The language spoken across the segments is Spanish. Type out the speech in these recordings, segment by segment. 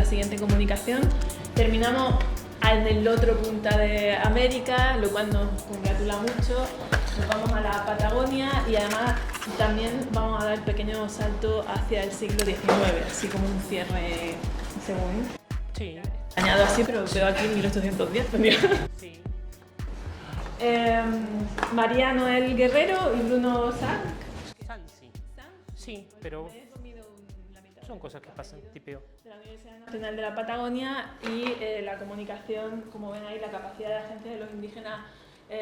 siguiente comunicación. Terminamos en el otro punta de América, lo cual nos congratula mucho. Nos vamos a la Patagonia y además también vamos a dar pequeño salto hacia el siglo XIX, así como un cierre según. Sí. Añado así, pero veo aquí 1810 también. Sí. María Noel Guerrero y Bruno Sanz. Sansi. Sí, pero son cosas que pasan, tipeo. De la Universidad Nacional de la Patagonia y la comunicación, como ven ahí, la capacidad de agencia de los indígenas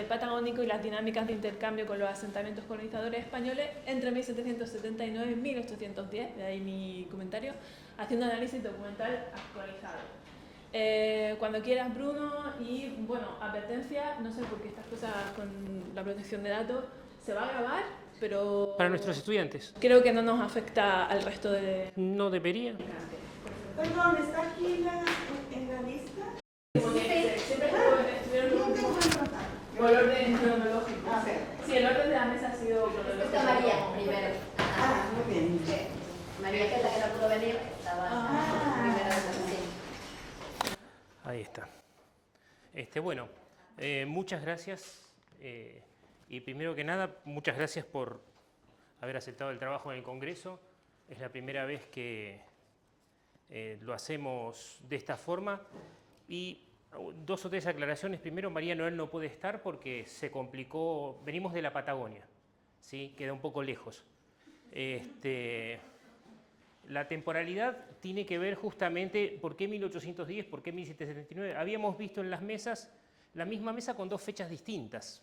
patagónicos y las dinámicas de intercambio con los asentamientos colonizadores españoles entre 1779 y 1810, de ahí mi comentario, haciendo análisis documental actualizado. Cuando quieras, Bruno, y bueno, advertencia, no sé por qué estas cosas con la protección de datos se va a grabar, pero Para nuestros estudiantes. creo que no nos afecta al resto de... No debería. Perdón, ¿está aquí en la lista? Siempre estuvieron por orden cronológico. Sí, el orden de la mesa ha sido cronológico. Está María primero. Muy bien. María, que es la que no pudo venir, estaba primero. Sí. Ahí está. Bueno, muchas gracias. Y primero que nada, muchas gracias por haber aceptado el trabajo en el Congreso. Es la primera vez que lo hacemos de esta forma. Y dos o tres aclaraciones. Primero, María Noel no puede estar porque se complicó. Venimos de la Patagonia, ¿sí? Queda un poco lejos. La temporalidad tiene que ver justamente por qué 1810, por qué 1779. Habíamos visto en las mesas la misma mesa con dos fechas distintas.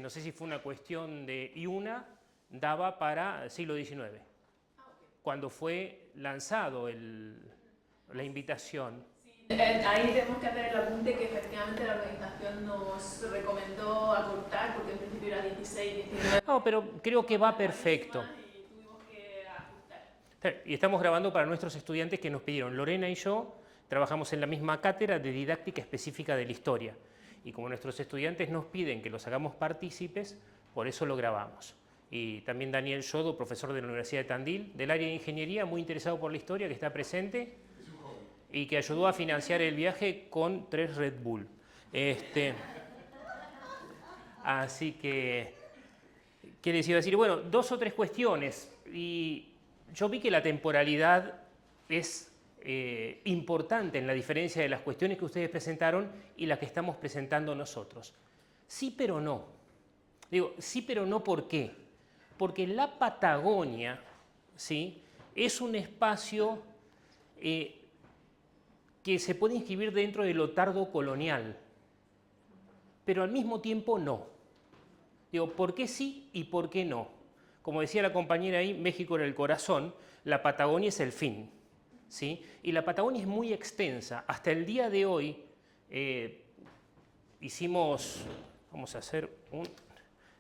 No sé si fue una cuestión de... Y una daba para el siglo XIX, cuando fue lanzado la invitación. Ahí tenemos que hacer el apunte que efectivamente la organización nos recomendó acortar, porque en principio era 16, 19. No, pero creo que va perfecto. Y tuvimos que ajustar. Y estamos grabando para nuestros estudiantes que nos pidieron. Lorena y yo trabajamos en la misma cátedra de didáctica específica de la historia. Y como nuestros estudiantes nos piden que los hagamos partícipes, por eso lo grabamos. Y también Daniel Yodo, profesor de la Universidad de Tandil, del área de ingeniería, muy interesado por la historia, que está presente y que ayudó a financiar el viaje con 3 Red Bull. Así que, ¿qué les iba a decir? Bueno, dos o tres cuestiones. Y yo vi que la temporalidad es importante en la diferencia de las cuestiones que ustedes presentaron y las que estamos presentando nosotros. Sí, pero no. Digo, sí, pero no, ¿por qué? Porque la Patagonia, ¿sí?, es un espacio que se puede inscribir dentro de lo tardo-colonial, pero al mismo tiempo no. Digo, ¿por qué sí y por qué no? Como decía la compañera ahí, México era el corazón, la Patagonia es el fin, ¿sí? Y la Patagonia es muy extensa. Hasta el día de hoy vamos a hacer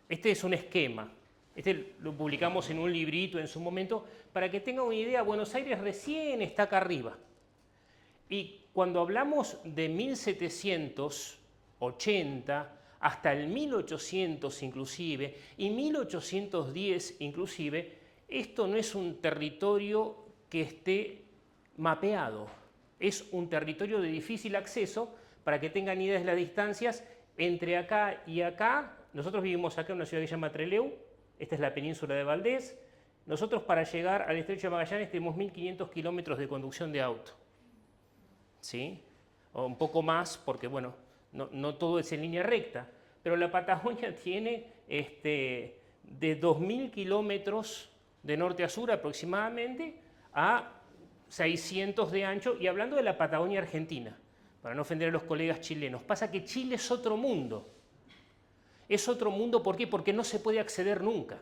este es un esquema. Este lo publicamos en un librito en su momento. Para que tengan una idea, Buenos Aires recién está acá arriba. Y cuando hablamos de 1780 hasta el 1800 inclusive, y 1810 inclusive, esto no es un territorio que esté mapeado. Es un territorio de difícil acceso. Para que tengan idea de las distancias, entre acá y acá, nosotros vivimos acá en una ciudad que se llama Trelew, esta es la península de Valdés. Nosotros para llegar al estrecho de Magallanes tenemos 1500 kilómetros de conducción de auto. ¿Sí? O un poco más, porque bueno, no todo es en línea recta, pero la Patagonia tiene de 2000 kilómetros de norte a sur aproximadamente a 600 de ancho, y hablando de la Patagonia argentina, para no ofender a los colegas chilenos, pasa que Chile es otro mundo. Es otro mundo, ¿por qué? Porque no se puede acceder nunca.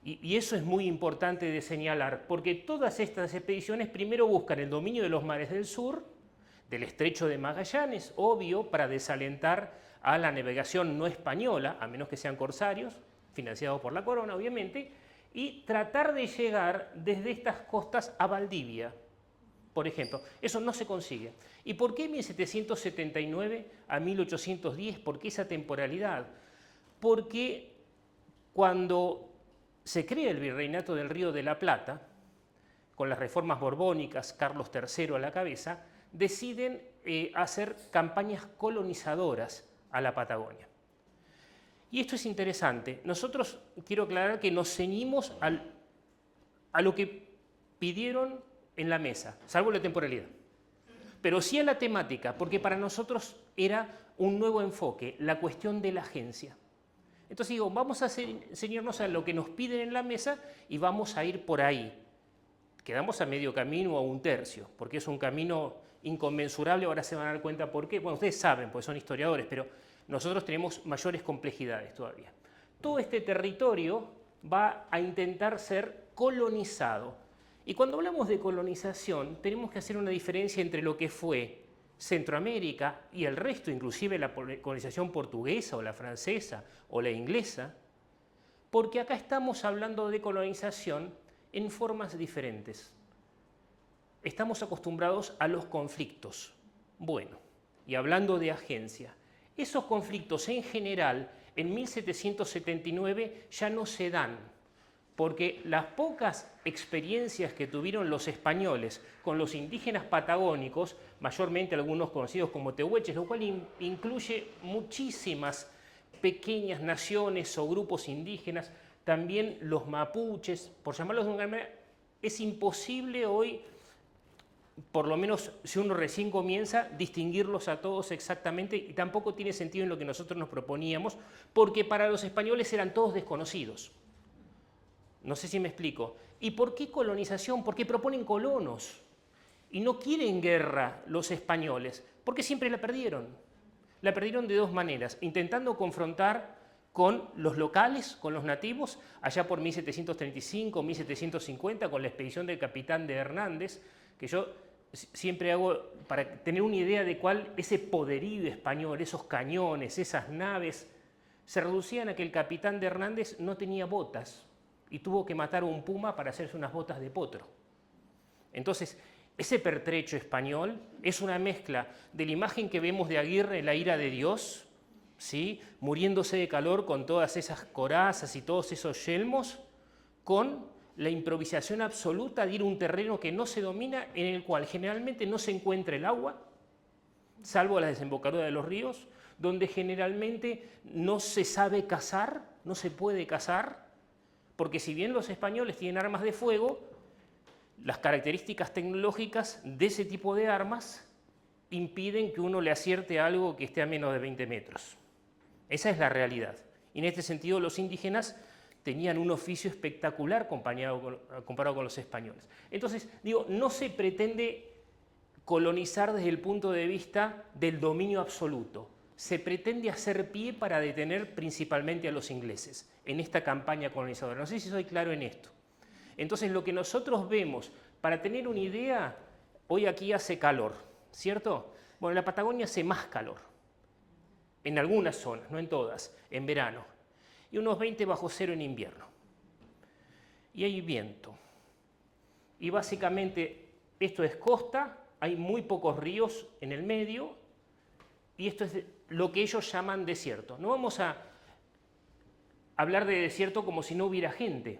Y eso es muy importante de señalar, porque todas estas expediciones primero buscan el dominio de los mares del sur, del estrecho de Magallanes, obvio, para desalentar a la navegación no española, a menos que sean corsarios, financiados por la corona, obviamente, y tratar de llegar desde estas costas a Valdivia, por ejemplo. Eso no se consigue. ¿Y por qué 1779 a 1810? ¿Por qué esa temporalidad? Porque cuando se crea el Virreinato del Río de la Plata, con las reformas borbónicas, Carlos III a la cabeza, deciden hacer campañas colonizadoras a la Patagonia. Y esto es interesante. Nosotros, quiero aclarar que nos ceñimos a lo que pidieron en la mesa, salvo la temporalidad. Pero sí a la temática, porque para nosotros era un nuevo enfoque, la cuestión de la agencia. Entonces digo, vamos a ceñirnos a lo que nos piden en la mesa y vamos a ir por ahí. Quedamos a medio camino o a un tercio, porque es un camino inconmensurable, ahora se van a dar cuenta por qué. Bueno, ustedes saben, porque son historiadores, pero nosotros tenemos mayores complejidades todavía. Todo este territorio va a intentar ser colonizado. Y cuando hablamos de colonización, tenemos que hacer una diferencia entre lo que fue Centroamérica y el resto, inclusive la colonización portuguesa o la francesa o la inglesa, porque acá estamos hablando de colonización en formas diferentes. Estamos acostumbrados a los conflictos. Bueno, y hablando de agencia, esos conflictos en general en 1779 ya no se dan, porque las pocas experiencias que tuvieron los españoles con los indígenas patagónicos, mayormente algunos conocidos como tehuelches, lo cual incluye muchísimas pequeñas naciones o grupos indígenas, también los mapuches, por llamarlos de una manera, es imposible hoy, por lo menos si uno recién comienza, distinguirlos a todos exactamente, y tampoco tiene sentido en lo que nosotros nos proponíamos, porque para los españoles eran todos desconocidos. No sé si me explico. ¿Y por qué colonización? Porque proponen colonos. Y no quieren guerra los españoles, porque siempre la perdieron. La perdieron de dos maneras, intentando confrontar con los locales, con los nativos, allá por 1735, 1750, con la expedición del capitán de Hernández, que yo siempre hago para tener una idea de cuál ese poderío español, esos cañones, esas naves, se reducían a que el capitán de Hernández no tenía botas y tuvo que matar a un puma para hacerse unas botas de potro. Entonces, ese pertrecho español es una mezcla de la imagen que vemos de Aguirre, la ira de Dios, ¿sí?, muriéndose de calor con todas esas corazas y todos esos yelmos, con la improvisación absoluta de ir a un terreno que no se domina, en el cual generalmente no se encuentra el agua, salvo a la desembocadura de los ríos, donde generalmente no se sabe cazar, no se puede cazar, porque si bien los españoles tienen armas de fuego, las características tecnológicas de ese tipo de armas impiden que uno le acierte algo que esté a menos de 20 metros. Esa es la realidad. Y en este sentido los indígenas tenían un oficio espectacular comparado con los españoles. Entonces, digo, no se pretende colonizar desde el punto de vista del dominio absoluto. Se pretende hacer pie para detener principalmente a los ingleses en esta campaña colonizadora. No sé si soy claro en esto. Entonces, lo que nosotros vemos, para tener una idea, hoy aquí hace calor, ¿cierto? Bueno, en la Patagonia hace más calor, en algunas zonas, no en todas, en verano, y unos 20 bajo cero en invierno. Y hay viento. Y básicamente esto es costa, hay muy pocos ríos en el medio, y esto es lo que ellos llaman desierto. No vamos a hablar de desierto como si no hubiera gente,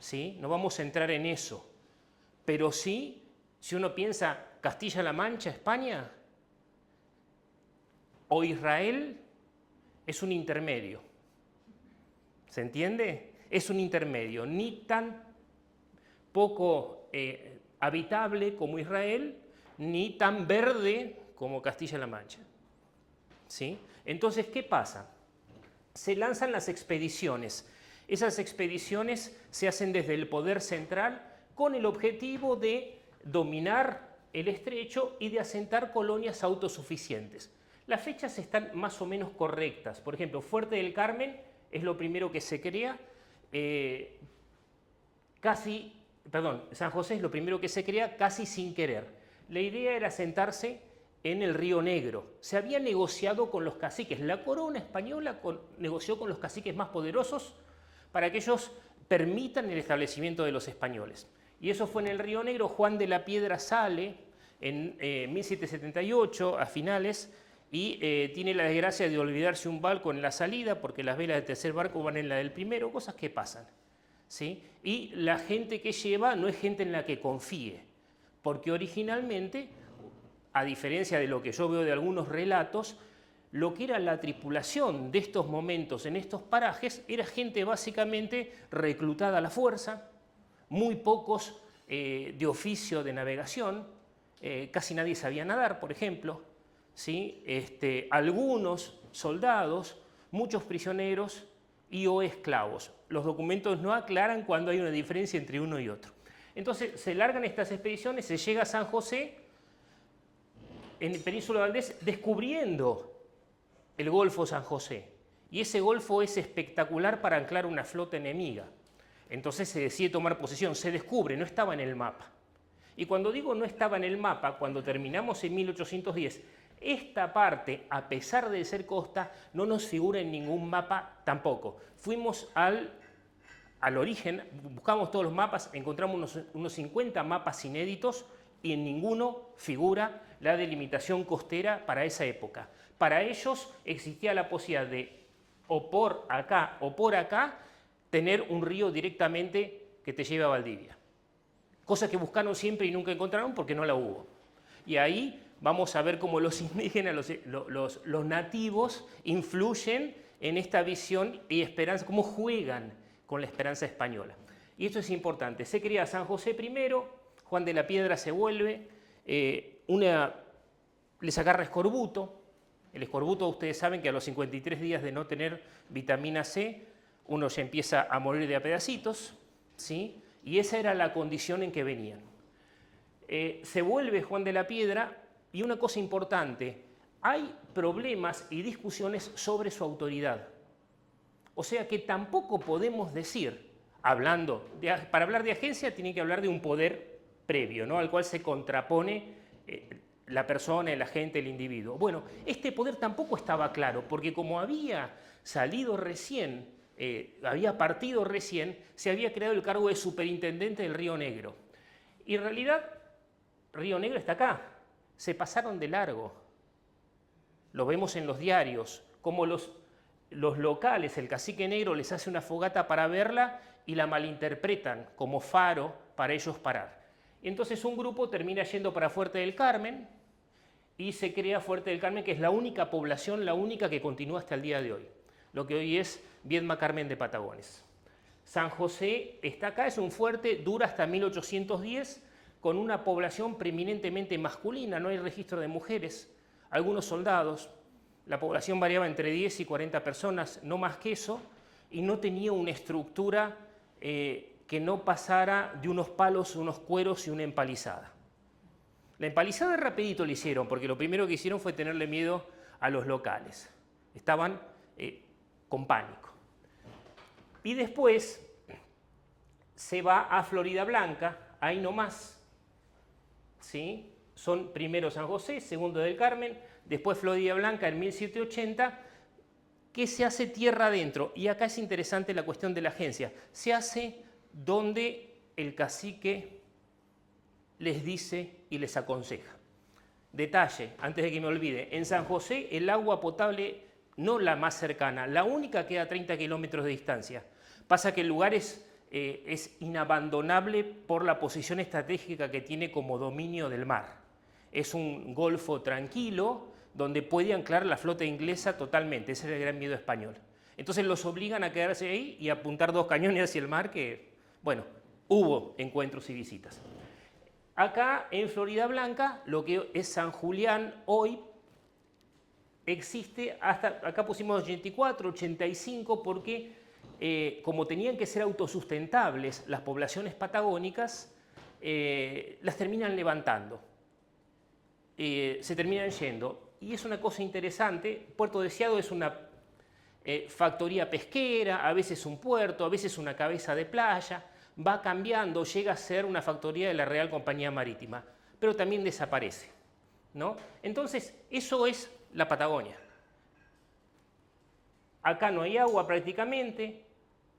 ¿sí? No vamos a entrar en eso. Pero sí, si uno piensa Castilla-La Mancha, España, o Israel, es un intermedio. ¿Se entiende? Es un intermedio, ni tan poco habitable como Israel, ni tan verde como Castilla-La Mancha. ¿Sí? Entonces, ¿qué pasa? Se lanzan las expediciones. Esas expediciones se hacen desde el poder central con el objetivo de dominar el estrecho y de asentar colonias autosuficientes. Las fechas están más o menos correctas. Por ejemplo, Fuerte del Carmen es lo primero que se crea, San José es lo primero que se crea casi sin querer. La idea era asentarse en el Río Negro. Se había negociado con los caciques. La corona española negoció con los caciques más poderosos para que ellos permitan el establecimiento de los españoles. Y eso fue en el Río Negro. Juan de la Piedra sale en 1778, a finales, y tiene la desgracia de olvidarse un barco en la salida, porque las velas del tercer barco van en la del primero, cosas que pasan. ¿sí? Y la gente que lleva no es gente en la que confíe, porque originalmente, a diferencia de lo que yo veo de algunos relatos, lo que era la tripulación de estos momentos en estos parajes era gente básicamente reclutada a la fuerza, muy pocos de oficio de navegación, casi nadie sabía nadar, por ejemplo, ¿sí? Algunos soldados, muchos prisioneros y o esclavos. Los documentos no aclaran cuándo hay una diferencia entre uno y otro. Entonces se largan estas expediciones, se llega a San José, en el Península Valdés, descubriendo el Golfo San José. Y ese golfo es espectacular para anclar una flota enemiga. Entonces se decide tomar posesión, se descubre, no estaba en el mapa. Y cuando digo no estaba en el mapa, cuando terminamos en 1810, esta parte, a pesar de ser costa, no nos figura en ningún mapa tampoco. Fuimos al origen, buscamos todos los mapas, encontramos unos 50 mapas inéditos y en ninguno figura la delimitación costera para esa época. Para ellos existía la posibilidad de, o por acá, tener un río directamente que te lleve a Valdivia. Cosa que buscaron siempre y nunca encontraron porque no la hubo. Y ahí vamos a ver cómo los indígenas, los nativos, influyen en esta visión y esperanza, cómo juegan con la esperanza española. Y esto es importante. Se crea San José primero, Juan de la Piedra se vuelve, les agarra escorbuto. El escorbuto, ustedes saben que a los 53 días de no tener vitamina C, uno ya empieza a morir de a pedacitos, ¿sí? Y esa era la condición en que venían. Se vuelve Juan de la Piedra y una cosa importante, hay problemas y discusiones sobre su autoridad. O sea que tampoco podemos decir, para hablar de agencia tiene que hablar de un poder previo, ¿no? Al cual se contrapone la persona, el agente, el individuo. Bueno, este poder tampoco estaba claro, porque como había salido recién, había partido recién, se había creado el cargo de superintendente del Río Negro. Y en realidad, Río Negro está acá, se pasaron de largo. Lo vemos en los diarios, como los locales, el cacique negro les hace una fogata para verla y la malinterpretan como faro para ellos parar. Entonces un grupo termina yendo para Fuerte del Carmen y se crea Fuerte del Carmen, que es la única población, la única que continúa hasta el día de hoy, lo que hoy es Viedma Carmen de Patagones. San José está acá, es un fuerte, dura hasta 1810, con una población preeminentemente masculina, no hay registro de mujeres, algunos soldados, la población variaba entre 10 y 40 personas, no más que eso, y no tenía una estructura que no pasara de unos palos, unos cueros y una empalizada. La empalizada rapidito le hicieron, porque lo primero que hicieron fue tenerle miedo a los locales. Estaban con pánico. Y después se va a Florida Blanca, ahí nomás, ¿sí? Son primero San José, segundo del Carmen, después Florida Blanca en 1780, que se hace tierra adentro. Y acá es interesante la cuestión de la agencia. Se hace donde el cacique les dice y les aconseja. Detalle, antes de que me olvide, en San José el agua potable, no la más cercana, la única queda a 30 kilómetros de distancia. Pasa que el lugar es inabandonable por la posición estratégica que tiene como dominio del mar. Es un golfo tranquilo donde puede anclar la flota inglesa totalmente, ese es el gran miedo español. Entonces los obligan a quedarse ahí y a apuntar 2 cañones hacia el mar que, bueno, hubo encuentros y visitas. Acá en Florida Blanca, lo que es San Julián hoy, existe hasta, acá pusimos 84, 85, porque como tenían que ser autosustentables las poblaciones patagónicas, las terminan levantando, se terminan yendo. Y es una cosa interesante, Puerto Deseado es una factoría pesquera, a veces un puerto, a veces una cabeza de playa, va cambiando, llega a ser una factoría de la Real Compañía Marítima, pero también desaparece, ¿no? Entonces, eso es la Patagonia. Acá no hay agua prácticamente,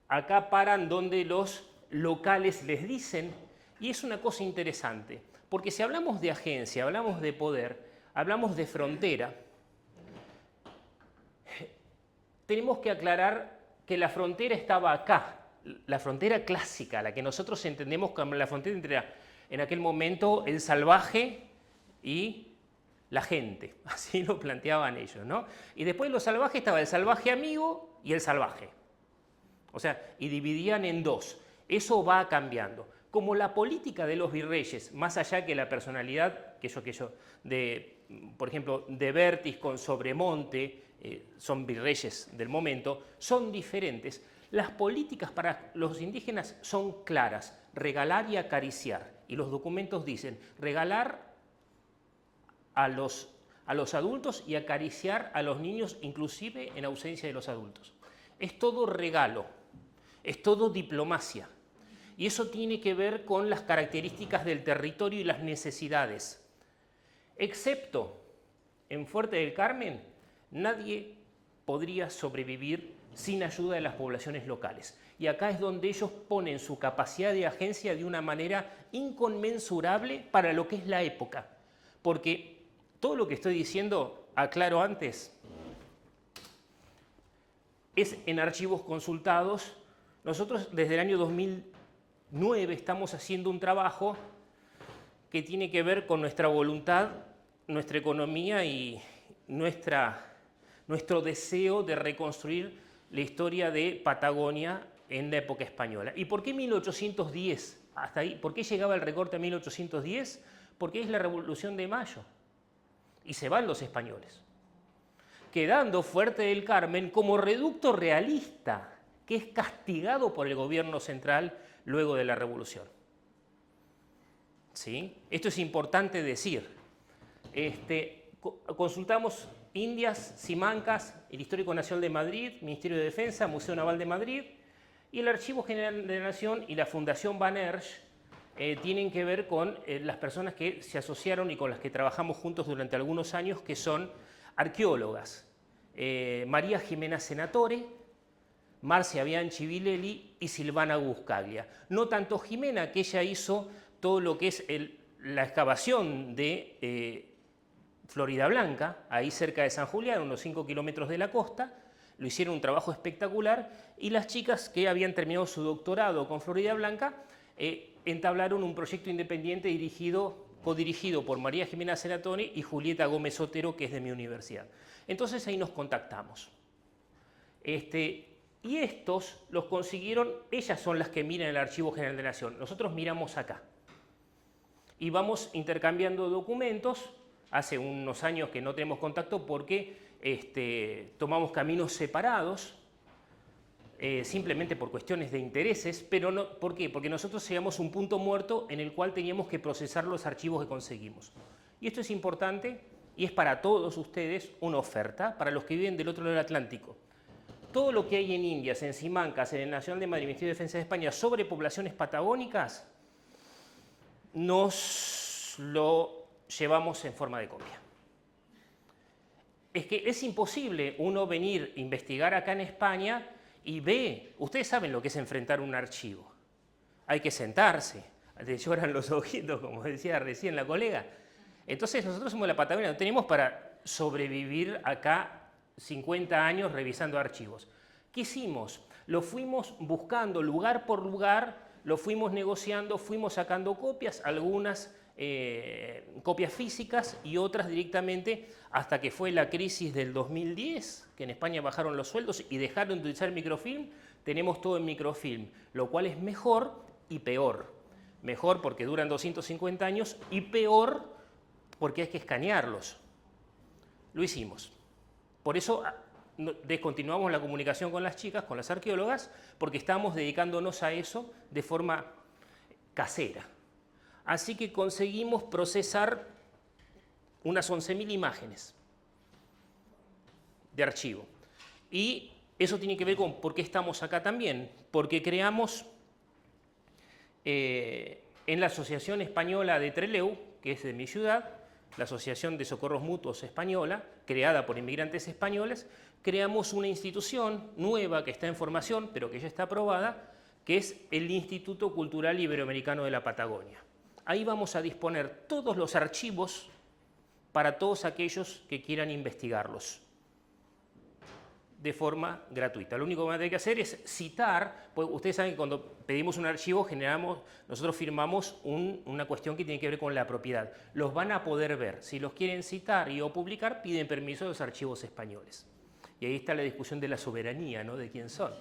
acá paran donde los locales les dicen, y es una cosa interesante, porque si hablamos de agencia, hablamos de poder, hablamos de frontera, tenemos que aclarar que la frontera estaba acá, la frontera clásica, la que nosotros entendemos como la frontera entre, en aquel momento, el salvaje y la gente. Así lo planteaban ellos, ¿no? Y después de los salvajes estaba el salvaje amigo y el salvaje. O sea, y dividían en dos. Eso va cambiando. Como la política de los virreyes, más allá que la personalidad, por ejemplo, de Bertis con Sobremonte, son virreyes del momento, son diferentes. Las políticas para los indígenas son claras, regalar y acariciar. Y los documentos dicen, regalar a los adultos y acariciar a los niños, inclusive en ausencia de los adultos. Es todo regalo, es todo diplomacia. Y eso tiene que ver con las características del territorio y las necesidades. Excepto en Fuerte del Carmen, nadie podría sobrevivir sin ayuda de las poblaciones locales. Y acá es donde ellos ponen su capacidad de agencia de una manera inconmensurable para lo que es la época. Porque todo lo que estoy diciendo, aclaro antes, es en archivos consultados. Nosotros desde el año 2009 estamos haciendo un trabajo que tiene que ver con nuestra voluntad, nuestra economía y nuestro deseo de reconstruir la historia de Patagonia en la época española. ¿Y por qué 1810? Hasta ahí, ¿por qué llegaba el recorte a 1810? Porque es la Revolución de Mayo y se van los españoles, quedando Fuerte del Carmen como reducto realista, que es castigado por el gobierno central luego de la Revolución. ¿Sí? Esto es importante decir. Consultamos Indias, Simancas, el Histórico Nacional de Madrid, Ministerio de Defensa, Museo Naval de Madrid, y el Archivo General de la Nación y la Fundación Van Hersch tienen que ver con las personas que se asociaron y con las que trabajamos juntos durante algunos años, que son arqueólogas. María Jimena Senatore, Marcia Bianchi Vilelli y Silvana Buscaglia. No tanto Jimena, que ella hizo todo lo que es la excavación de Florida Blanca, ahí cerca de San Julián, unos 5 kilómetros de la costa. Lo hicieron un trabajo espectacular, y las chicas que habían terminado su doctorado con Florida Blanca entablaron un proyecto independiente codirigido por María Jimena Senatore y Julieta Gómez Otero, que es de mi universidad. Entonces ahí nos contactamos. Y estos los consiguieron, ellas son las que miran el Archivo General de la Nación, nosotros miramos acá. Y vamos intercambiando documentos. Hace unos años que no tenemos contacto porque tomamos caminos separados, simplemente por cuestiones de intereses, pero no, ¿por qué? Porque nosotros llegamos a un punto muerto en el cual teníamos que procesar los archivos que conseguimos. Y esto es importante y es para todos ustedes una oferta, para los que viven del otro lado del Atlántico. Todo lo que hay en Indias, en Simancas, en el Nacional de Madrid, Ministerio de Defensa de España, sobre poblaciones patagónicas, nos lo llevamos en forma de copia. Es que es imposible uno venir a investigar acá en España y ustedes saben lo que es enfrentar un archivo. Hay que sentarse, te lloran los ojitos, como decía recién la colega. Entonces nosotros somos la Patagonia, no tenemos para sobrevivir acá 50 años revisando archivos. ¿Qué hicimos? Lo fuimos buscando lugar por lugar, lo fuimos negociando, fuimos sacando copias, algunas copias físicas y otras directamente, hasta que fue la crisis del 2010, que en España bajaron los sueldos y dejaron de utilizar microfilm. Tenemos todo en microfilm, lo cual es mejor y peor. Mejor porque duran 250 años y peor porque hay que escanearlos. Lo hicimos. Por eso descontinuamos la comunicación con las chicas, con las arqueólogas, porque estamos dedicándonos a eso de forma casera. Así que conseguimos procesar unas 11.000 imágenes de archivo. Y eso tiene que ver con por qué estamos acá también, porque creamos en la Asociación Española de Trelew, que es de mi ciudad, la Asociación de Socorros Mutuos Española, creada por inmigrantes españoles, creamos una institución nueva que está en formación, pero que ya está aprobada, que es el Instituto Cultural Iberoamericano de la Patagonia. Ahí vamos a disponer todos los archivos para todos aquellos que quieran investigarlos. de forma gratuita. Lo único que van a tener que hacer es citar, pues ustedes saben que cuando pedimos un archivo nosotros firmamos una cuestión que tiene que ver con la propiedad. Los van a poder ver. Si los quieren citar y o publicar, piden permiso de los archivos españoles. Y ahí está la discusión de la soberanía, ¿no? De quién son.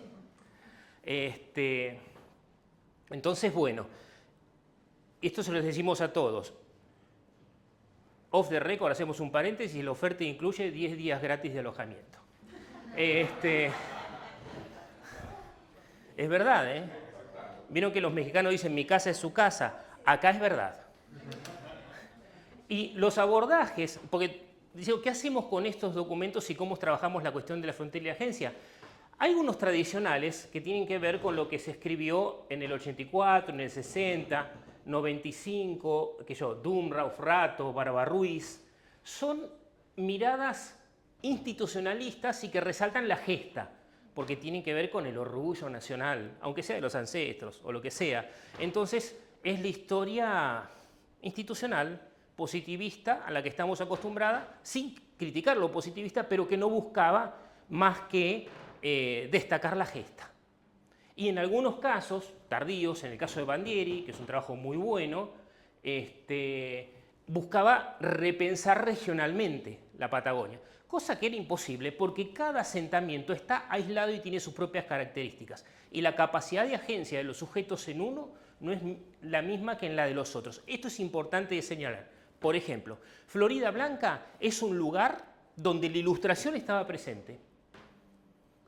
Entonces, bueno, esto se los decimos a todos. Off the record, hacemos un paréntesis, la oferta incluye 10 días gratis de alojamiento. Es verdad, ¿eh? Vieron que los mexicanos dicen mi casa es su casa. Acá es verdad. Y los abordajes, porque digo, ¿qué hacemos con estos documentos y cómo trabajamos la cuestión de la frontera y la agencia? Hay unos tradicionales que tienen que ver con lo que se escribió en el 84, en el 60, 95, Dumrauf, Rato, Barbarruiz. Son miradas institucionalistas y que resaltan la gesta, porque tienen que ver con el orgullo nacional, aunque sea de los ancestros o lo que sea. Entonces, es la historia institucional, positivista, a la que estamos acostumbrados, sin criticar lo positivista, pero que no buscaba más que destacar la gesta. Y en algunos casos, tardíos, en el caso de Bandieri, que es un trabajo muy bueno, buscaba repensar regionalmente la Patagonia, cosa que era imposible porque cada asentamiento está aislado y tiene sus propias características. Y la capacidad de agencia de los sujetos en uno no es la misma que en la de los otros. Esto es importante de señalar. Por ejemplo, Florida Blanca es un lugar donde la Ilustración estaba presente,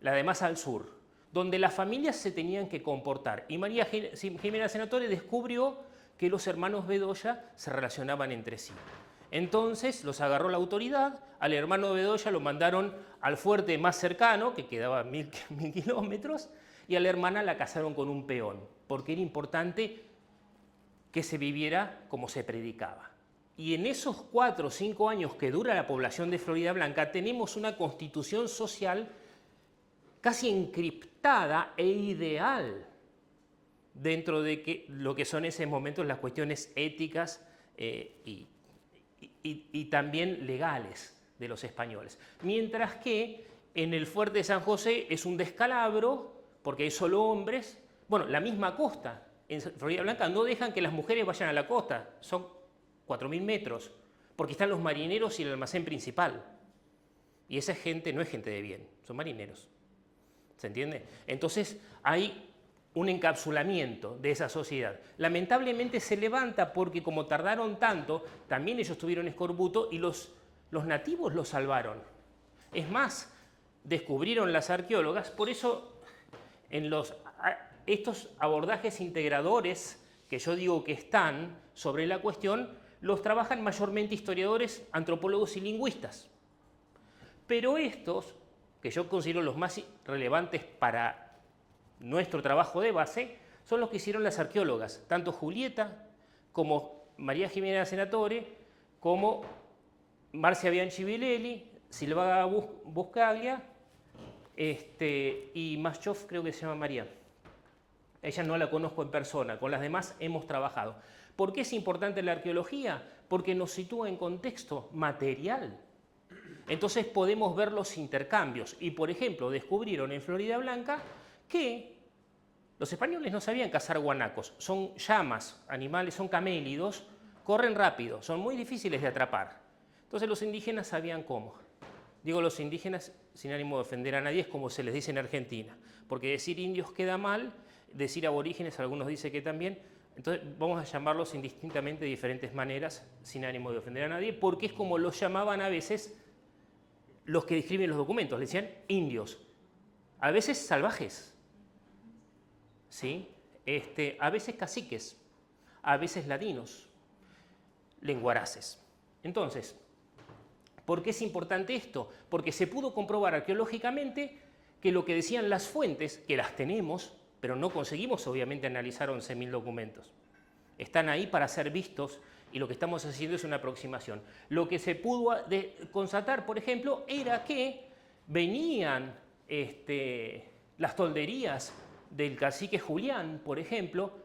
la de más al sur, donde las familias se tenían que comportar. Y María Jimena Senatore descubrió que los hermanos Bedoya se relacionaban entre sí. Entonces los agarró la autoridad, al hermano Bedoya lo mandaron al fuerte más cercano, que quedaba a 1000 kilómetros, y a la hermana la casaron con un peón, porque era importante que se viviera como se predicaba. Y en esos 4 o 5 años que dura la población de Florida Blanca, tenemos una constitución social casi encriptada e ideal dentro de lo que son en ese momento las cuestiones éticas y también legales de los españoles. Mientras que en el fuerte de San José es un descalabro, porque hay solo hombres. Bueno, la misma costa, en Florida Blanca no dejan que las mujeres vayan a la costa, son 4.000 metros, porque están los marineros y el almacén principal. Y esa gente no es gente de bien, son marineros. ¿Se entiende? Entonces hay un encapsulamiento de esa sociedad. Lamentablemente se levanta porque como tardaron tanto, también ellos tuvieron escorbuto y los nativos los salvaron. Es más, descubrieron las arqueólogas, por eso en estos abordajes integradores que yo digo que están sobre la cuestión, los trabajan mayormente historiadores, antropólogos y lingüistas. Pero estos, que yo considero los más relevantes para nuestro trabajo de base, son los que hicieron las arqueólogas, tanto Julieta como María Jimena Senatore, como Marcia Bianchi Vilelli, Silvana Buscaglia y Maschov, creo que se llama María. Ella no la conozco en persona, con las demás hemos trabajado. ¿Por qué es importante la arqueología? Porque nos sitúa en contexto material. Entonces podemos ver los intercambios. Y, por ejemplo, descubrieron en Florida Blanca que los españoles no sabían cazar guanacos. Son llamas, animales, son camélidos, corren rápido, son muy difíciles de atrapar. Entonces los indígenas sabían cómo. Digo los indígenas sin ánimo de ofender a nadie, es como se les dice en Argentina. Porque decir indios queda mal, decir aborígenes, algunos dicen que también. Entonces vamos a llamarlos indistintamente de diferentes maneras, sin ánimo de ofender a nadie, porque es como los llamaban a veces los que describen los documentos, le decían indios, a veces salvajes, ¿sí? A veces caciques, a veces ladinos, lenguaraces. Entonces, ¿por qué es importante esto? Porque se pudo comprobar arqueológicamente que lo que decían las fuentes, que las tenemos, pero no conseguimos obviamente analizar 11.000 documentos, están ahí para ser vistos. Y lo que estamos haciendo es una aproximación. Lo que se pudo constatar, por ejemplo, era que venían las tolderías del cacique Julián, por ejemplo,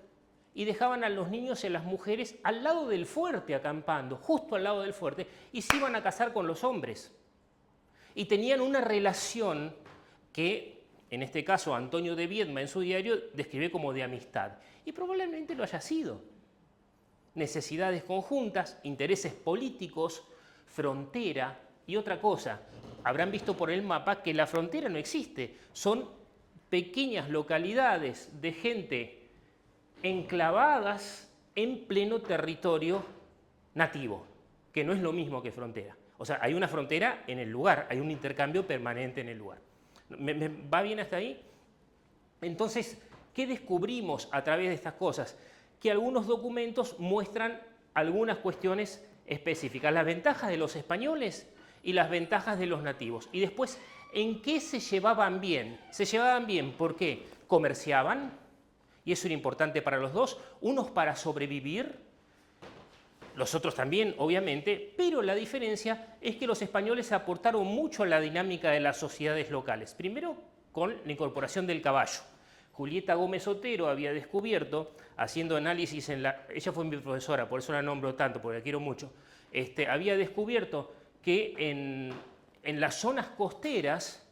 y dejaban a los niños y a las mujeres al lado del fuerte acampando, justo al lado del fuerte, y se iban a casar con los hombres. Y tenían una relación que en este caso Antonio de Viedma en su diario describe como de amistad. Y probablemente lo haya sido. Necesidades conjuntas, intereses políticos, frontera y otra cosa. Habrán visto por el mapa que la frontera no existe. Son pequeñas localidades de gente enclavadas en pleno territorio nativo, que no es lo mismo que frontera. O sea, hay una frontera en el lugar, hay un intercambio permanente en el lugar. ¿Me va bien hasta ahí? Entonces, ¿qué descubrimos a través de estas cosas? Que algunos documentos muestran algunas cuestiones específicas, las ventajas de los españoles y las ventajas de los nativos. Y después, ¿en qué se llevaban bien? Se llevaban bien porque comerciaban, y eso era importante para los dos, unos para sobrevivir, los otros también, obviamente, pero la diferencia es que los españoles aportaron mucho a la dinámica de las sociedades locales. Primero, con la incorporación del caballo. Julieta Gómez Otero había descubierto, haciendo análisis ella fue mi profesora, por eso la nombro tanto, porque la quiero mucho, había descubierto que en las zonas costeras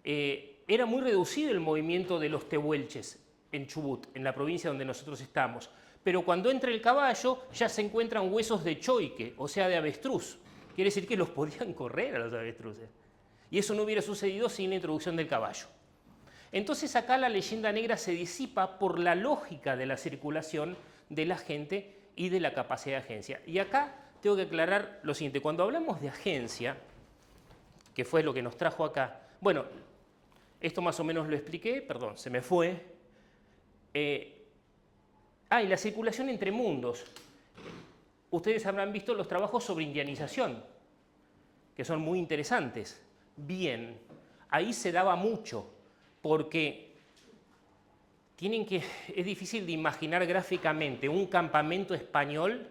era muy reducido el movimiento de los tehuelches en Chubut, en la provincia donde nosotros estamos. Pero cuando entra el caballo ya se encuentran huesos de choique, o sea, de avestruz. Quiere decir que los podían correr a los avestruces. Y eso no hubiera sucedido sin la introducción del caballo. Entonces acá la leyenda negra se disipa por la lógica de la circulación de la gente y de la capacidad de agencia. Y acá tengo que aclarar lo siguiente. Cuando hablamos de agencia, que fue lo que nos trajo acá, bueno, esto más o menos lo expliqué, perdón, se me fue. Y la circulación entre mundos. Ustedes habrán visto los trabajos sobre indianización, que son muy interesantes. Bien, ahí se daba mucho, porque es difícil de imaginar gráficamente un campamento español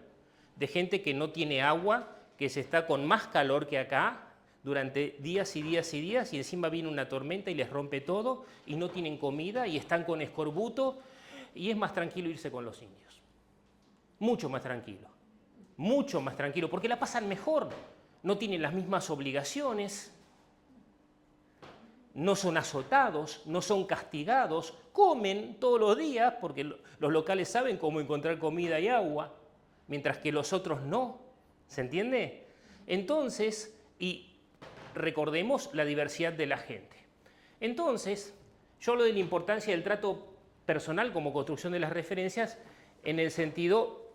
de gente que no tiene agua, que se está con más calor que acá, durante días y días y días, y encima viene una tormenta y les rompe todo, y no tienen comida, y están con escorbuto, y es más tranquilo irse con los indios. Mucho más tranquilo, porque la pasan mejor, no tienen las mismas obligaciones, no son azotados, no son castigados, comen todos los días, porque los locales saben cómo encontrar comida y agua, mientras que los otros no. ¿Se entiende? Entonces, y recordemos la diversidad de la gente. Entonces, yo hablo de la importancia del trato personal como construcción de las referencias en el sentido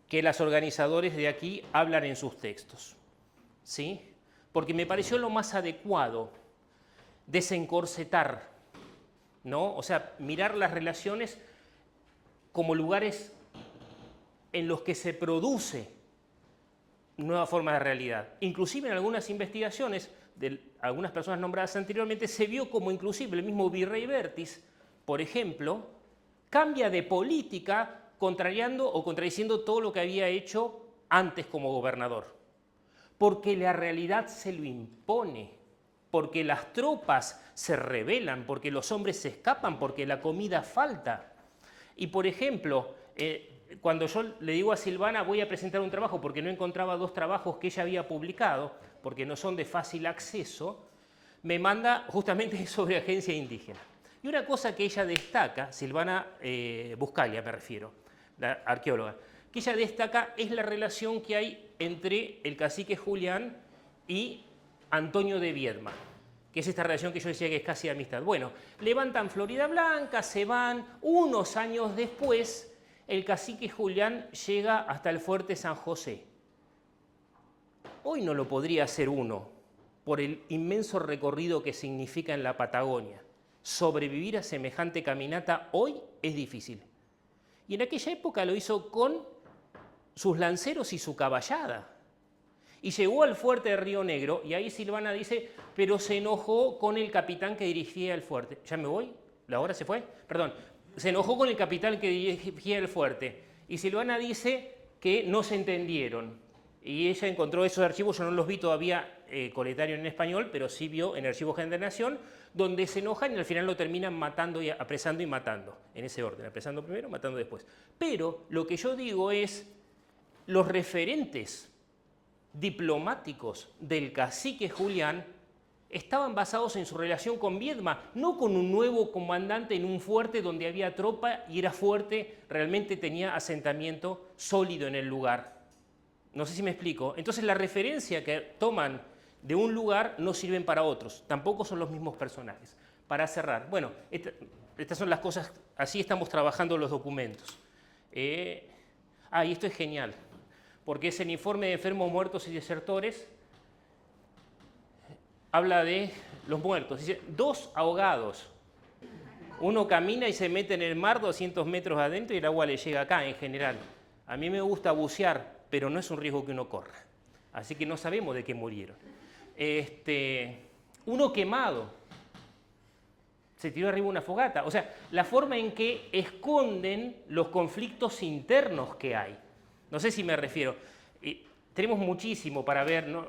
que los organizadores de aquí hablan en sus textos, ¿sí? Porque me pareció lo más adecuado desencorsetar, ¿no? O sea, mirar las relaciones como lugares en los que se produce nueva forma de realidad. Inclusive en algunas investigaciones de algunas personas nombradas anteriormente se vio como inclusive el mismo Virrey Vértiz, por ejemplo, cambia de política contrariando o contradiciendo todo lo que había hecho antes como gobernador. Porque la realidad se lo impone, porque las tropas se rebelan, porque los hombres se escapan, porque la comida falta. Y por ejemplo, cuando yo le digo a Silvana voy a presentar un trabajo porque no encontraba dos trabajos que ella había publicado, porque no son de fácil acceso, me manda justamente sobre agencia indígena. Y una cosa que ella destaca, Silvana Buscalia me refiero, la arqueóloga, que ella destaca es la relación que hay entre el cacique Julián y Antonio de Viedma, que es esta relación que yo decía que es casi de amistad. Bueno, levantan Florida Blanca, se van, unos años después el cacique Julián llega hasta el fuerte San José. Hoy no lo podría hacer uno, por el inmenso recorrido que significa en la Patagonia. Sobrevivir a semejante caminata hoy es difícil. Y en aquella época lo hizo con sus lanceros y su caballada. Y llegó al fuerte de Río Negro, y ahí Silvana dice, pero se enojó con el capitán que dirigía el fuerte. ¿Ya me voy? ¿La hora se fue? Perdón. Se enojó con el capitán que dirigía el fuerte. Y Silvana dice que no se entendieron. Y ella encontró esos archivos, yo no los vi todavía coletario en español, pero sí vio en el Archivo General de la Nación, donde se enojan y al final lo terminan matando y apresando y matando. En ese orden, apresando primero, matando después. Pero lo que yo digo es, los referentes diplomáticos del cacique Julián estaban basados en su relación con Viedma, no con un nuevo comandante en un fuerte donde había tropa y era fuerte, realmente tenía asentamiento sólido en el lugar. No sé si me explico. Entonces la referencia que toman de un lugar no sirven para otros, tampoco son los mismos personajes. Para cerrar, bueno, estas son las cosas, así estamos trabajando los documentos. Y esto es genial, porque es el informe de enfermos, muertos y desertores. Habla de los muertos, dice 2 ahogados. Uno camina y se mete en el mar 200 metros adentro y el agua le llega acá en general. A mí me gusta bucear, pero no es un riesgo que uno corra. Así que no sabemos de qué murieron. Uno quemado. Se tiró arriba una fogata. O sea, la forma en que esconden los conflictos internos que hay. No sé si me refiero. Tenemos muchísimo para ver, ¿no?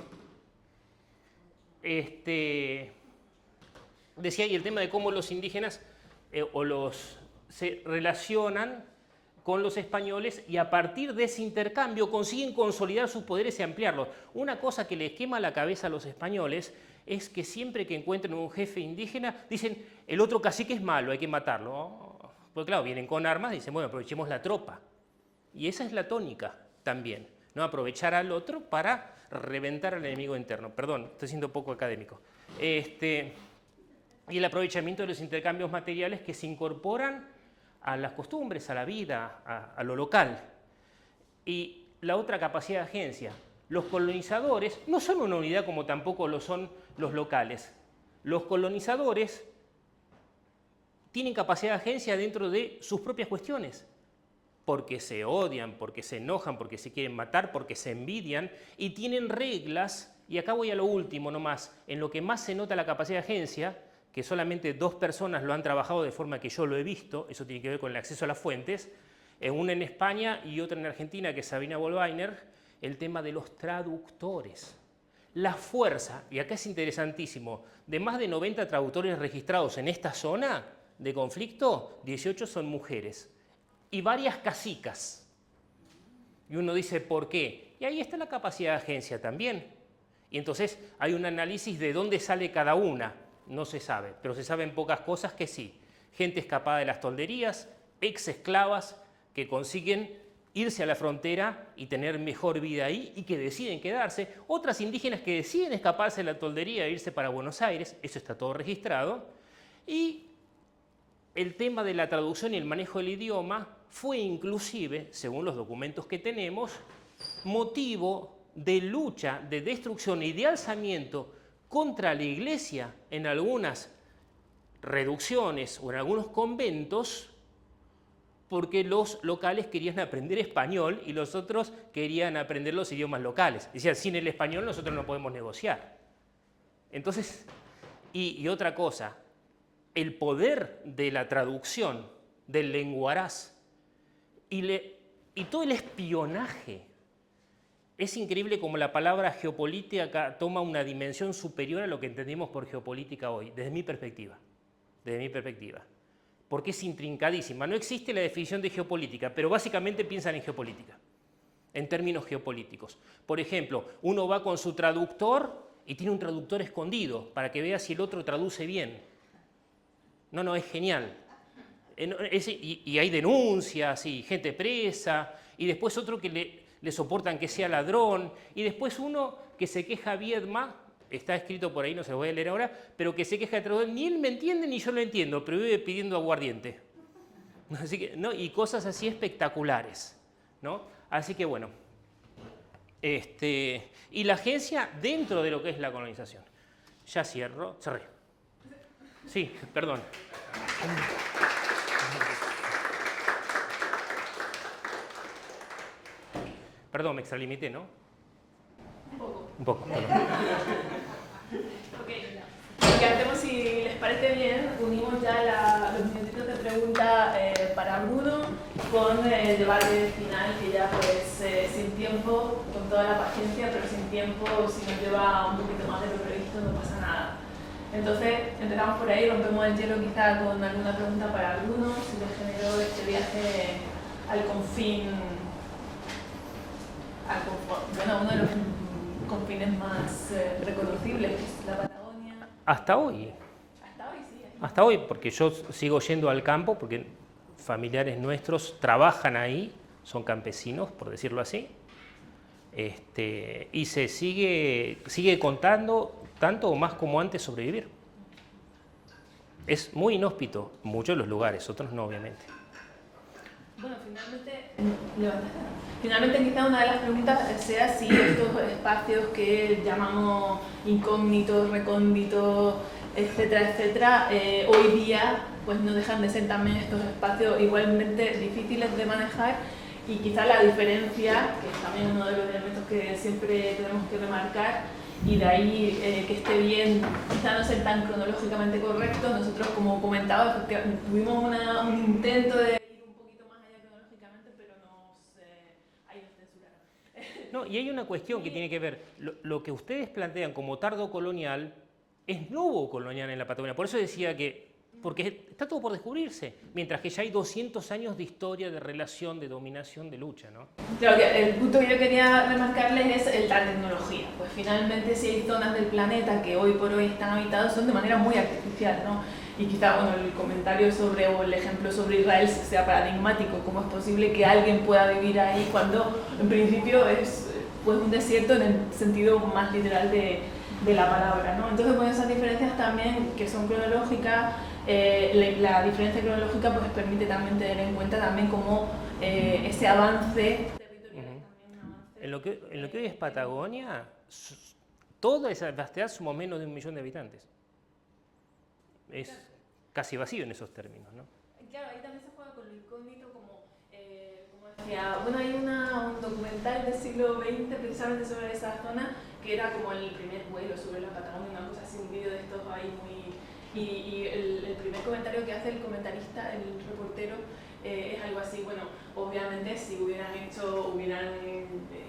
Decía ahí el tema de cómo los indígenas se relacionan con los españoles y a partir de ese intercambio consiguen consolidar sus poderes y ampliarlos. Una cosa que les quema la cabeza a los españoles es que siempre que encuentran un jefe indígena dicen el otro cacique es malo, hay que matarlo. Porque claro, vienen con armas y dicen, bueno, aprovechemos la tropa. Y esa es la tónica también, ¿no? Aprovechar al otro para reventar al enemigo interno. Perdón, estoy siendo poco académico. Y el aprovechamiento de los intercambios materiales que se incorporan a las costumbres, a la vida, a lo local. Y la otra capacidad de agencia. Los colonizadores no son una unidad como tampoco lo son los locales. Los colonizadores tienen capacidad de agencia dentro de sus propias cuestiones. Porque se odian, porque se enojan, porque se quieren matar, porque se envidian y tienen reglas. Y acá voy a lo último nomás. En lo que más se nota la capacidad de agencia, que solamente 2 personas lo han trabajado de forma que yo lo he visto, eso tiene que ver con el acceso a las fuentes, una en España y otra en Argentina, que es Sabina Wollweiner, el tema de los traductores. La fuerza, y acá es interesantísimo, de más de 90 traductores registrados en esta zona de conflicto, 18 son mujeres y varias cacicas. Y uno dice, ¿por qué? Y ahí está la capacidad de agencia también. Y entonces hay un análisis de dónde sale cada una. No se sabe, pero se saben pocas cosas que sí. Gente escapada de las tolderías, ex esclavas que consiguen irse a la frontera y tener mejor vida ahí y que deciden quedarse. Otras indígenas que deciden escaparse de la toldería e irse para Buenos Aires, eso está todo registrado. Y el tema de la traducción y el manejo del idioma fue inclusive, según los documentos que tenemos, motivo de lucha, de destrucción y de alzamiento contra la Iglesia en algunas reducciones o en algunos conventos, porque los locales querían aprender español y los otros querían aprender los idiomas locales. Decían, sin el español nosotros no podemos negociar. Entonces, y otra cosa, el poder de la traducción del lenguaraz y todo el espionaje. Es increíble cómo la palabra geopolítica toma una dimensión superior a lo que entendemos por geopolítica hoy, desde mi perspectiva. Porque es intrincadísima. No existe la definición de geopolítica, pero básicamente piensan en geopolítica, en términos geopolíticos. Por ejemplo, uno va con su traductor y tiene un traductor escondido para que vea si el otro traduce bien. No, es genial. Y hay denuncias y gente presa, y después otro que le soportan que sea ladrón, y después uno que se queja a Viedma, está escrito por ahí, no se lo voy a leer ahora, pero que se queja de traductor, ni él me entiende ni yo lo entiendo, pero vive pidiendo aguardiente. Así que, ¿no? Y cosas así espectaculares, ¿no? Así que bueno, y la agencia dentro de lo que es la colonización. Ya cerré. Sí, perdón. Perdón, me extralimité, ¿no? Un poco, perdón. Ok, lo que hacemos, si les parece bien, unimos ya los minutitos de pregunta para Bruno con el debate final, que ya pues sin tiempo, con toda la paciencia, pero sin tiempo, si nos lleva un poquito más de lo previsto, no pasa nada. Entonces, empezamos por ahí, rompemos el hielo quizá con alguna pregunta para Bruno, si le generó este viaje al confín, bueno, uno de los confines más reconocibles, que es la Patagonia, Hasta hoy. Hasta hoy sí. Hasta hoy, porque yo sigo yendo al campo, porque familiares nuestros trabajan ahí, son campesinos, por decirlo así, y se sigue contando tanto o más como antes sobrevivir. Es muy inhóspito, muchos de los lugares, otros no, obviamente. Bueno, finalmente quizá una de las preguntas sea si estos espacios que llamamos incógnitos, recónditos, etcétera, etcétera, hoy día pues no dejan de ser también estos espacios igualmente difíciles de manejar, y quizá la diferencia, que es también uno de los elementos que siempre tenemos que remarcar, y de ahí que esté bien quizá no ser tan cronológicamente correcto. Nosotros, como comentaba, tuvimos un intento de ir un poquito más allá cronológicamente, pero ahí nos censuraron. No, y hay una cuestión que tiene que ver, lo que ustedes plantean como tardo colonial es nuevo colonial en la Patagonia. Por eso decía que, porque está todo por descubrirse, mientras que ya hay 200 años de historia, de relación, de dominación, de lucha, ¿no? Claro, que el punto que yo quería remarcarles es la tecnología. Pues finalmente si hay zonas del planeta que hoy por hoy están habitadas son de manera muy artificial, ¿no? Y quizá, bueno, el comentario sobre, o el ejemplo sobre Israel sea paradigmático. ¿Cómo es posible que alguien pueda vivir ahí cuando en principio es pues un desierto en el sentido más literal de la palabra, ¿no? Entonces, pues esas diferencias también que son cronológicas, la diferencia cronológica pues permite también tener en cuenta también cómo ese avance territorial es también un avance. En lo que hoy es Patagonia, toda esa vastedad sumó menos de 1 millón de habitantes. Es casi vacío en esos términos, ¿no? Claro, ahí también se juega con lo incógnito, como decía, bueno, hay un documental del siglo XX precisamente sobre esa zona, que era como el primer vuelo sobre la Patagonia, una cosa así, un vídeo de estos ahí muy... Y el primer comentario que hace el comentarista, el reportero, es algo así, bueno, obviamente si hubieran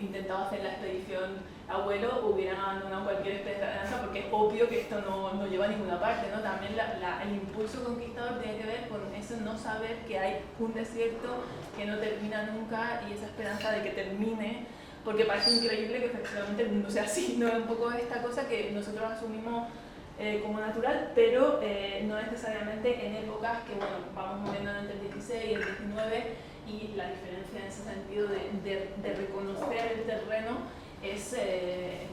intentado hacer la expedición a vuelo, hubieran abandonado cualquier esperanza, porque es obvio que esto no lleva a ninguna parte, ¿no? También el impulso conquistador tiene que ver con eso, no saber que hay un desierto que no termina nunca, y esa esperanza de que termine, porque parece increíble que efectivamente el mundo sea así, ¿no? Es un poco esta cosa que nosotros asumimos como natural, pero no necesariamente en épocas que, bueno, vamos moviendo entre el 16 y el 19, y la diferencia en ese sentido de reconocer el terreno es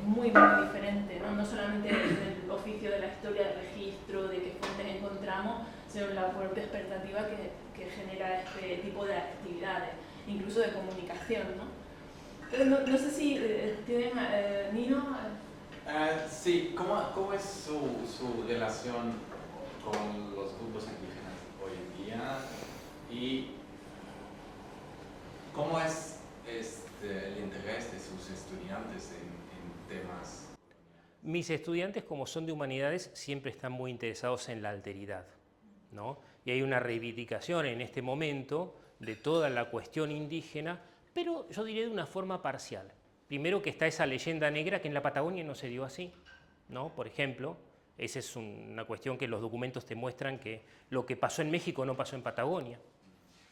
muy, muy diferente, ¿no? No solamente en el oficio de la historia, de registro, de qué fuentes encontramos, sino en la propia expectativa que genera este tipo de actividades, incluso de comunicación, ¿no? Pero no sé si tienen, Nino... Sí, ¿cómo es su relación con los grupos indígenas hoy en día? ¿Y cómo es el interés de sus estudiantes en temas? Mis estudiantes, como son de humanidades, siempre están muy interesados en la alteridad, ¿no? Y hay una reivindicación en este momento de toda la cuestión indígena, pero yo diría de una forma parcial. Primero, que está esa leyenda negra que en la Patagonia no se dio así, ¿no? Por ejemplo, esa es una cuestión que los documentos te muestran, que lo que pasó en México no pasó en Patagonia,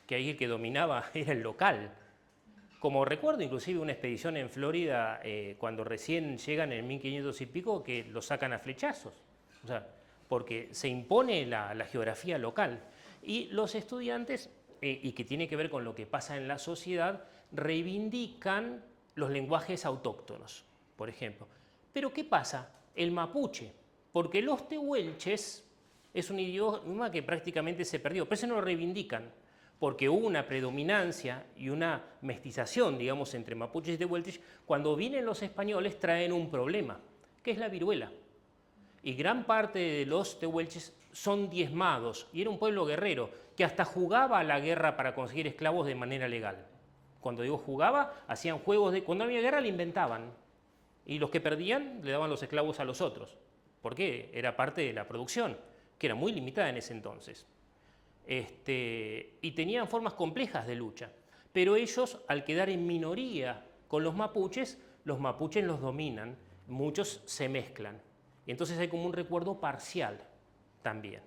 que ahí el que dominaba era el local. Como recuerdo inclusive una expedición en Florida, cuando recién llegan en 1500 y pico, que lo sacan a flechazos, o sea, porque se impone la geografía local. Y los estudiantes, y que tiene que ver con lo que pasa en la sociedad, reivindican los lenguajes autóctonos, por ejemplo. Pero ¿qué pasa? El mapuche, porque los tehuelches es un idioma que prácticamente se perdió, pero eso no lo reivindican, porque hubo una predominancia y una mestización, digamos, entre mapuches y tehuelches. Cuando vienen los españoles traen un problema, que es la viruela. Y gran parte de los tehuelches son diezmados, y era un pueblo guerrero, que hasta jugaba a la guerra para conseguir esclavos de manera legal. Cuando digo jugaba, hacían juegos de... Cuando había guerra, la inventaban. Y los que perdían, le daban los esclavos a los otros. Porque era parte de la producción, que era muy limitada en ese entonces. Y tenían formas complejas de lucha. Pero ellos, al quedar en minoría con los mapuches los dominan. Muchos se mezclan. Y entonces hay como un recuerdo parcial también.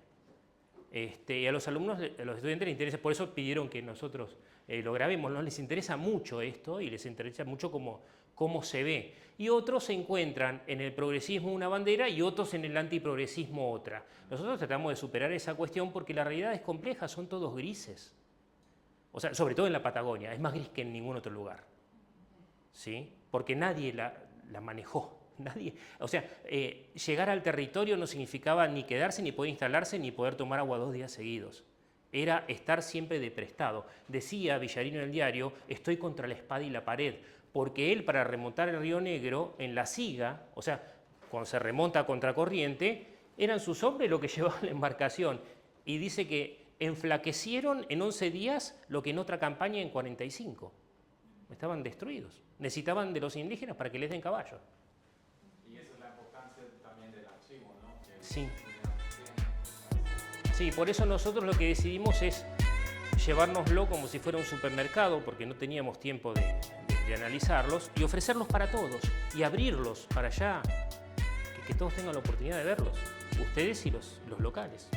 Y a los alumnos, a los estudiantes les interesa, por eso pidieron que nosotros lo grabemos, no les interesa mucho esto y les interesa mucho cómo se ve. Y otros se encuentran en el progresismo una bandera y otros en el antiprogresismo otra. Nosotros tratamos de superar esa cuestión porque la realidad es compleja, son todos grises. O sea, sobre todo en la Patagonia, es más gris que en ningún otro lugar. ¿Sí? Porque nadie la manejó. Nadie, o sea, llegar al territorio no significaba ni quedarse, ni poder instalarse, ni poder tomar agua 2 días seguidos. Era estar siempre de prestado. Decía Villarino en el diario, estoy contra la espada y la pared, porque él para remontar el Río Negro, en la siga, o sea, cuando se remonta a contracorriente, eran sus hombres los que llevaban la embarcación. Y dice que enflaquecieron en 11 días lo que en otra campaña en 45. Estaban destruidos. Necesitaban de los indígenas para que les den caballos. Y esa es la importancia también del archivo, ¿no? Que Sí. Sí, por eso nosotros lo que decidimos es llevárnoslo como si fuera un supermercado, porque no teníamos tiempo de analizarlos, y ofrecerlos para todos, y abrirlos para allá, que todos tengan la oportunidad de verlos, ustedes y los locales.